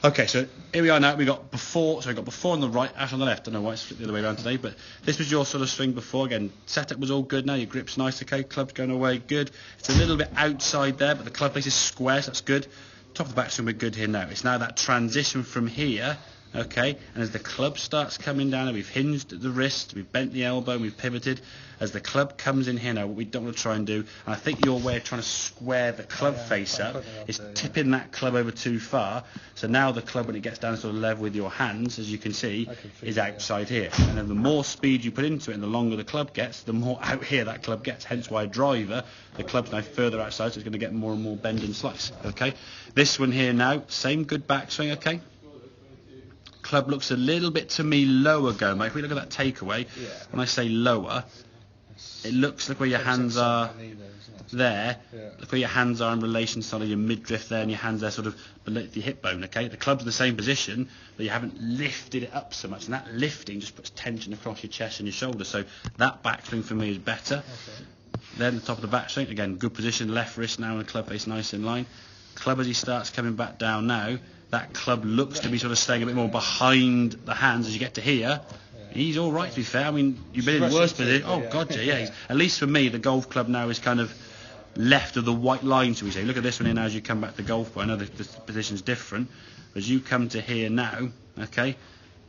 Okay, so here we are now. We got before, so we got before on the right, Ash on the left. I don't know why it's flipped the other way around today, but this was your sort of swing before. Again, setup was all good now. Your grip's nice, okay. Club's going away, good. It's a little bit outside there, but the club face is square, so that's good. Top of the backswing, we're good here now. It's now that transition from here, okay, and as the club starts coming down, and we've hinged at the wrist, we've bent the elbow, and we've pivoted. As the club comes in here now, what we don't want to try and do, and I think your way of trying to square the club face up is tipping that club over too far. So now the club, when it gets down sort of level with your hands, as you can see, is outside here. And then the more speed you put into it and the longer the club gets, the more out here that club gets. Hence why a driver, the club's now further outside, so it's going to get more and more bend and slice. Okay, this one here now, same good backswing, okay. Club looks a little bit to me lower going, mate. If we look at that takeaway, when I say lower, it looks like where your hands are there. Look where your hands are in relation to sort of your midriff there, and your hands there sort of below the hip bone, okay? The club's in the same position, but you haven't lifted it up so much, and that lifting just puts tension across your chest and your shoulders, so that backswing for me is better. Then the top of the backswing, again, good position, left wrist now, and the club face nice in line. Club as he starts coming back down now, that club looks to be sort of staying a bit more behind the hands as you get to here. He's all right, to be fair. I mean, you've been in worse position. Oh, God, yeah. At least for me, the golf club now is kind of left of the white line, shall we say. Look at this one here now as you come back to golf ball. I know the position's different. But as you come to here now, okay,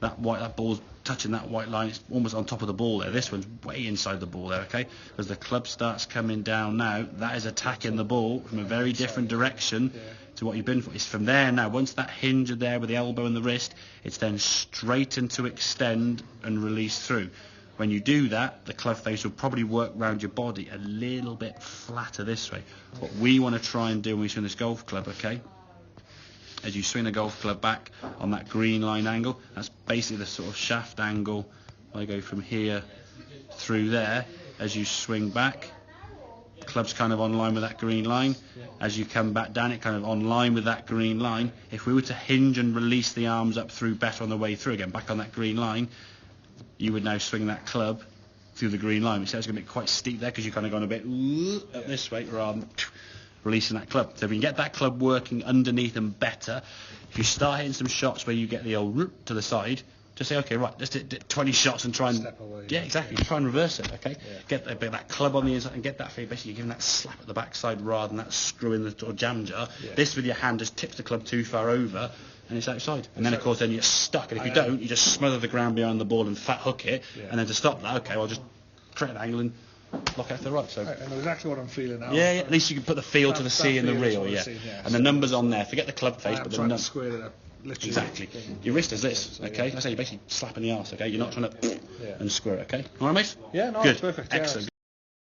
that ball's touching that white line. It's almost on top of the ball there. This one's way inside the ball there, okay? As the club starts coming down now, that is attacking the ball from a very different direction to what you've been for. It's from there now. Once that hinge there with the elbow and the wrist, it's then straighten to extend and release through. When you do that, the club face will probably work around your body a little bit flatter this way. What we want to try and do when we swing this golf club, okay, as you swing the golf club back on that green line angle, that's basically the sort of shaft angle. I go from here through there. As you swing back, the club's kind of on line with that green line. As you come back down, it kind of on line with that green line. If we were to hinge and release the arms up through better on the way through, again back on that green line, you would now swing that club through the green line. We say it's going to be quite steep there because you've kind of gone a bit up this way rather than releasing that club. So if we can get that club working underneath and better, if you start hitting some shots where you get the old root to the side, just say, okay, right, let's do 20 shots and try and step away. Yeah, exactly. Try and reverse it, okay? Get that club on the inside and get that feel. Basically, you're giving that slap at the backside rather than that screw in the or jam jar. This with your hand just tips the club too far over and it's outside. And then of course then you're stuck. And if you don't, you just smother the ground behind the ball and fat hook it. And then to stop that, okay, well just create an angle and lock out to the right. So I know exactly what I'm feeling now. Yeah, at least you can put the feel to the C in the reel, and the numbers on there. Forget the club face, but the numbers. Square it up. Literally. Exactly. Your wrist is this, okay? I say you're basically slapping the arse, okay? You're not trying to and square it, okay? All right, mate? Yeah, no, good. It's perfect. Excellent.